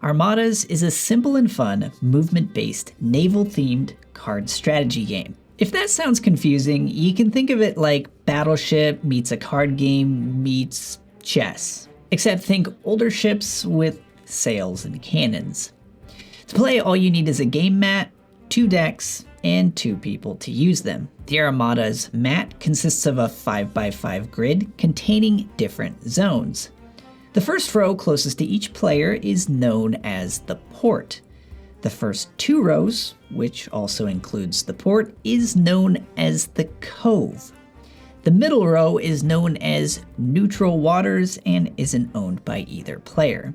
Armadas is a simple and fun, movement-based, naval-themed card strategy game. If that sounds confusing, you can think of it like Battleship meets a card game meets chess. Except think older ships with sails and cannons. To play, all you need is a game mat, 2 decks, and 2 people to use them. The Armadas mat consists of a 5x5 grid containing different zones. The first row closest to each player is known as the port. The first 2 rows, which also includes the port, is known as the cove. The middle row is known as neutral waters and isn't owned by either player.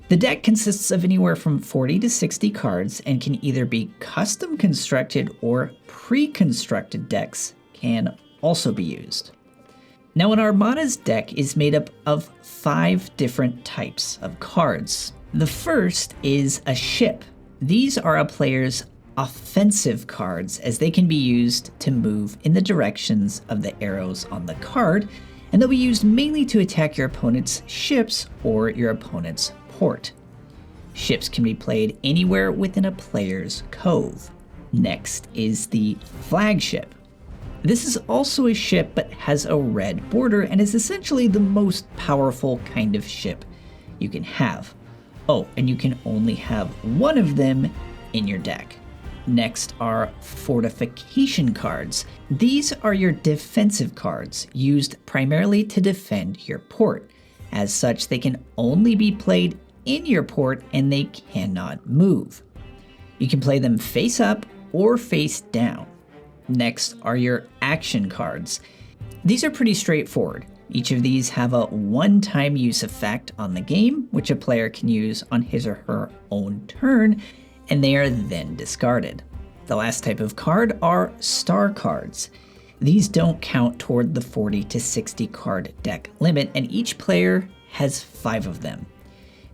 The deck consists of anywhere from 40 to 60 cards and can either be custom constructed or pre-constructed decks can also be used. Now, an Armada's deck is made up of 5 different types of cards. The first is a ship. These are a player's offensive cards, as they can be used to move in the directions of the arrows on the card, and they'll be used mainly to attack your opponent's ships or your opponent's port. Ships can be played anywhere within a player's cove. Next is the flagship. This is also a ship but has a red border and is essentially the most powerful kind of ship you can have. Oh, and you can only have one of them in your deck. Next are fortification cards. These are your defensive cards, used primarily to defend your port. As such, they can only be played in your port and they cannot move. You can play them face up or face down. Next are your action cards. These are pretty straightforward. Each of these have a one-time use effect on the game, which a player can use on his or her own turn, and they are then discarded. The last type of card are star cards. These don't count toward the 40 to 60 card deck limit, and each player has 5 of them.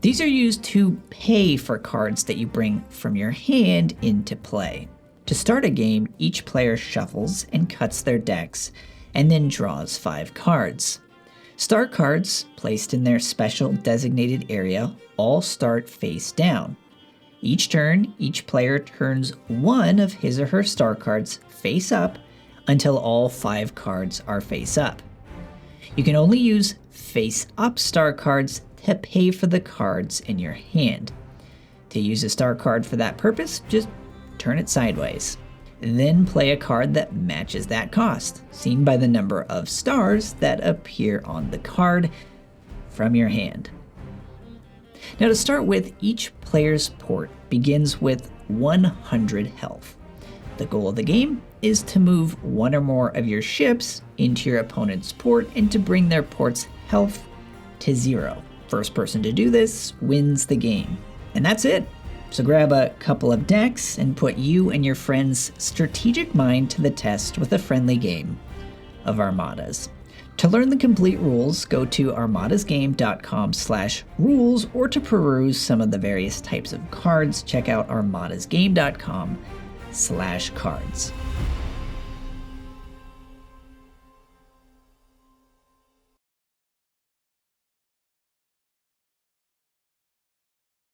These are used to pay for cards that you bring from your hand into play. To start a game, each player shuffles and cuts their decks, and then draws 5 cards. Star cards, placed in their special designated area, all start face down. Each turn, each player turns one of his or her star cards face up until all 5 cards are face up. You can only use face up star cards to pay for the cards in your hand. To use a star card for that purpose, just turn it sideways. Then play a card that matches that cost, seen by the number of stars that appear on the card from your hand. Now, to start with, each player's port begins with 100 health. The goal of the game is to move one or more of your ships into your opponent's port and to bring their port's health to 0. First person to do this wins the game. And that's it. So grab a couple of decks and put you and your friend's strategic mind to the test with a friendly game of Armadas. To learn the complete rules, go to armadasgame.com/rules, or to peruse some of the various types of cards, check out armadasgame.com/cards.